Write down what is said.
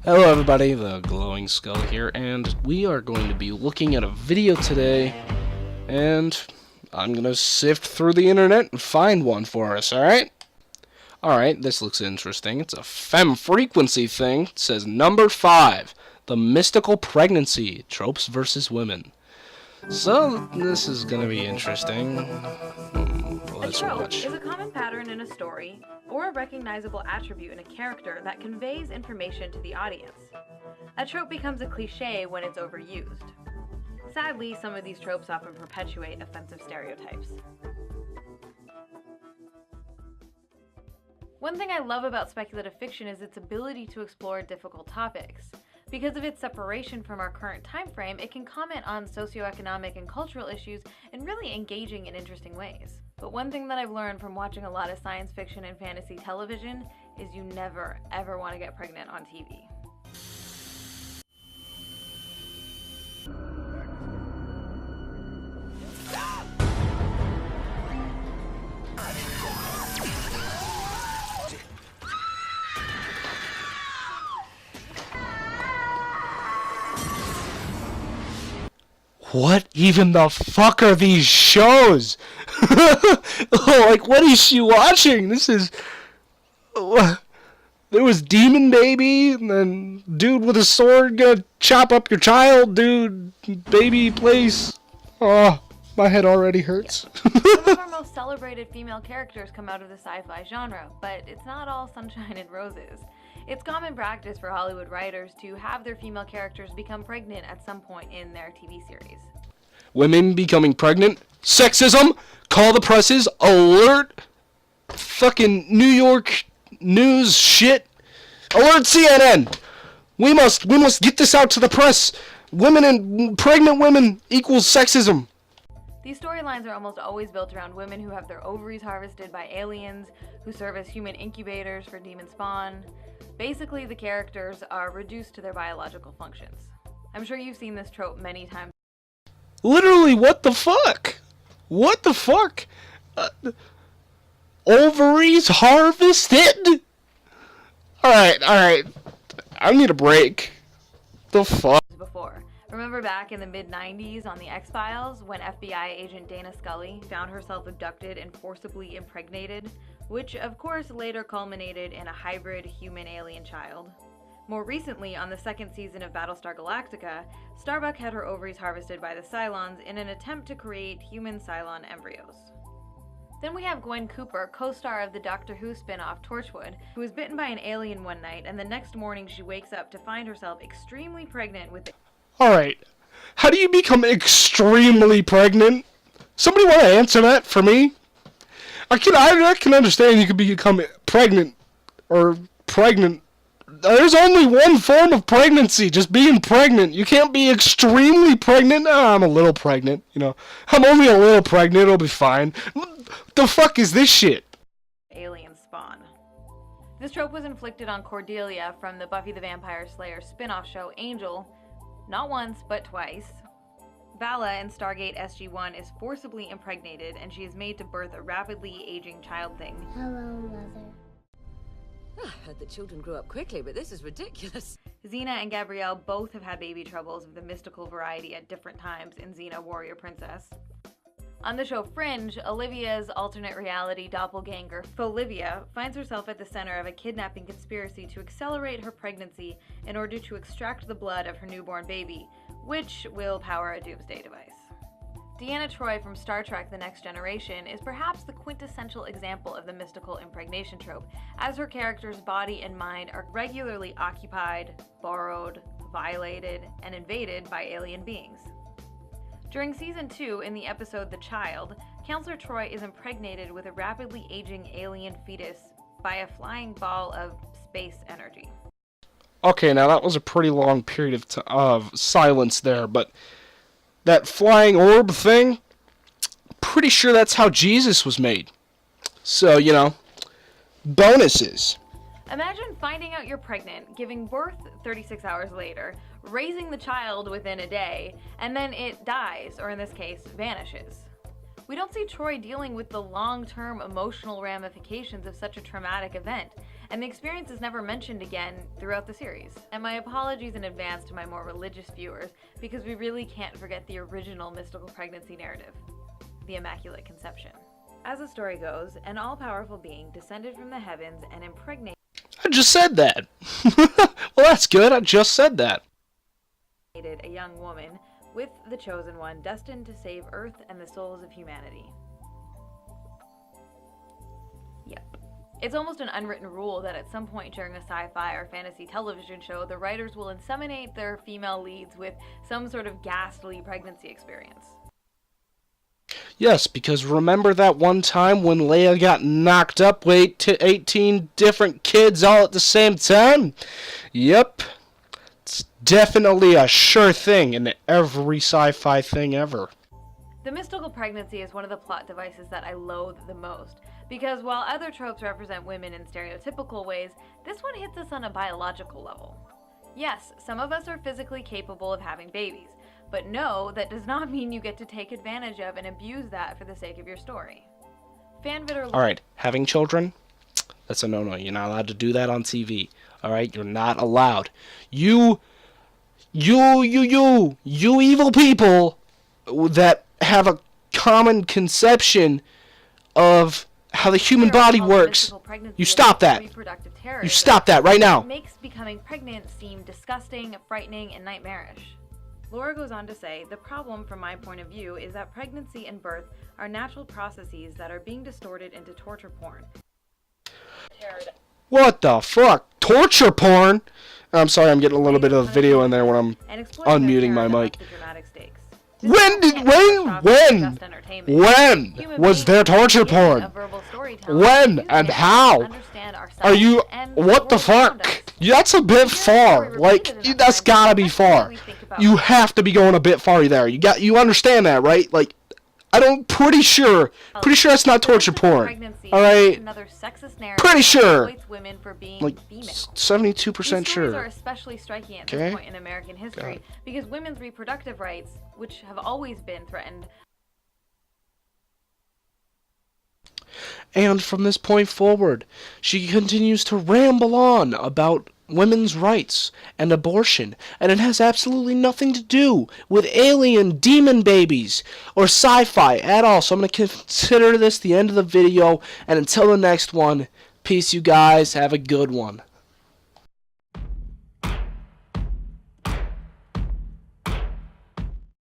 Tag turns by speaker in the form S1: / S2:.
S1: Hello everybody, the Glowing Skull here, and we are going to be looking at a video today, and I'm gonna sift through the internet and find one for us, alright? Alright, this looks interesting. It's a fem frequency thing. It says number 5, the mystical pregnancy, tropes versus women. So, this is gonna be interesting. Let's
S2: A trope
S1: watch.
S2: is a common pattern in a story or a recognizable attribute in a character that conveys information to the audience. A trope becomes a cliché when it's overused. Sadly, some of these tropes often perpetuate offensive stereotypes. One thing I love about speculative fiction is its ability to explore difficult topics. Because of its separation from our current time frame, it can comment on socioeconomic and cultural issues in really engaging and interesting ways. But one thing that I've learned from watching a lot of science fiction and fantasy television is you never, ever want to get pregnant on TV.
S1: What even the fuck are these shows? Like, what is she watching? This is... There was Demon Baby, and then dude with a sword gonna chop up your child, dude, baby place. Oh, my head already hurts.
S2: Some of our most celebrated female characters come out of the sci-fi genre, but it's not all sunshine and roses. It's common practice for Hollywood writers to have their female characters become pregnant at some point in their TV series.
S1: Women becoming pregnant? Sexism? Call the presses? Alert? Fucking New York news shit? Alert CNN! We must get this out to the press. Women and pregnant women equals sexism.
S2: These storylines are almost always built around women who have their ovaries harvested by aliens, who serve as human incubators for demon spawn. Basically, the characters are reduced to their biological functions. I'm sure you've seen this trope many times.
S1: Literally, what the fuck? What the fuck? Ovaries harvested? Alright. I need a break. The fuck?
S2: Before. Remember back in the mid-90s on the X-Files when FBI agent Dana Scully found herself abducted and forcibly impregnated, which of course later culminated in a hybrid human-alien child. More recently, on the second season of Battlestar Galactica, Starbuck had her ovaries harvested by the Cylons in an attempt to create human Cylon embryos. Then we have Gwen Cooper, co-star of the Doctor Who spin-off Torchwood, who was bitten by an alien one night, and the next morning she wakes up to find herself extremely pregnant with the...
S1: Alright. How do you become extremely pregnant? Somebody want to answer that for me? I can understand you could become pregnant or pregnant. There's only one form of pregnancy, just being pregnant. You can't be extremely pregnant. Oh, I'm a little pregnant, you know. I'm only a little pregnant, it'll be fine. The fuck is this shit?
S2: Alien spawn. This trope was inflicted on Cordelia from the Buffy the Vampire Slayer spin-off show Angel, not once, but twice. Vala in Stargate SG-1 is forcibly impregnated, and she is made to birth a rapidly aging child thing.
S3: Hello, Mother.
S4: I heard that children grew up quickly, but this is ridiculous.
S2: Xena and Gabrielle both have had baby troubles of the mystical variety at different times in Xena Warrior Princess. On the show Fringe, Olivia's alternate reality doppelganger, Folivia, finds herself at the center of a kidnapping conspiracy to accelerate her pregnancy in order to extract the blood of her newborn baby, which will power a doomsday device. Deanna Troi from Star Trek The Next Generation is perhaps the quintessential example of the mystical impregnation trope, as her character's body and mind are regularly occupied, borrowed, violated, and invaded by alien beings. During Season 2, in the episode The Child, Counselor Troi is impregnated with a rapidly aging alien fetus by a flying ball of space energy.
S1: Okay, now that was a pretty long period of silence there, but that flying orb thing, pretty sure that's how Jesus was made. So, you know, bonuses.
S2: Imagine finding out you're pregnant, giving birth 36 hours later, raising the child within a day, and then it dies, or in this case, vanishes. We don't see Troi dealing with the long-term emotional ramifications of such a traumatic event, and the experience is never mentioned again throughout the series. And my apologies in advance to my more religious viewers, because we really can't forget the original mystical pregnancy narrative, the Immaculate Conception. As the story goes, an all-powerful being descended from the heavens and impregnated
S1: I just said that. Well, that's good. I just said that.
S2: a young woman with the Chosen One, destined to save Earth and the souls of humanity. Yep. It's almost an unwritten rule that at some point during a sci-fi or fantasy television show, the writers will inseminate their female leads with some sort of ghastly pregnancy experience.
S1: Yes, because remember that one time when Leia got knocked up with 18 different kids all at the same time? Yep. It's definitely a sure thing in every sci-fi thing ever.
S2: The mystical pregnancy is one of the plot devices that I loathe the most, because while other tropes represent women in stereotypical ways, this one hits us on a biological level. Yes, some of us are physically capable of having babies, but no, that does not mean you get to take advantage of and abuse that for the sake of your story.
S1: Alright, having children? That's a no-no. You're not allowed to do that on TV. Alright, you're not allowed. You evil people that have a common conception of how the human body works. You stop that. You stop that right now.
S2: It makes becoming pregnant seem disgusting, frightening, and nightmarish. Laura goes on to say, the problem from my point of view is that pregnancy and birth are natural processes that are being distorted into torture porn.
S1: What the fuck? Torture porn? I'm sorry, I'm getting a little bit of the video in there when I'm unmuting my mic. When was there torture porn? When and how? Are you, what the fuck? That's a bit far. Like, that's gotta be far. You have to be going a bit far there. You understand that, right? Like, pretty sure it's not torture porn. Alright? Pretty sure. Like, 72% sure.
S2: These are especially striking at this point in American history because women's reproductive rights, which have always been threatened.
S1: And from this point forward, she continues to ramble on about women's rights and abortion, and it has absolutely nothing to do with alien demon babies or sci-fi at all. So I'm going to consider this the end of the video, and until the next one, peace you guys, have a good one.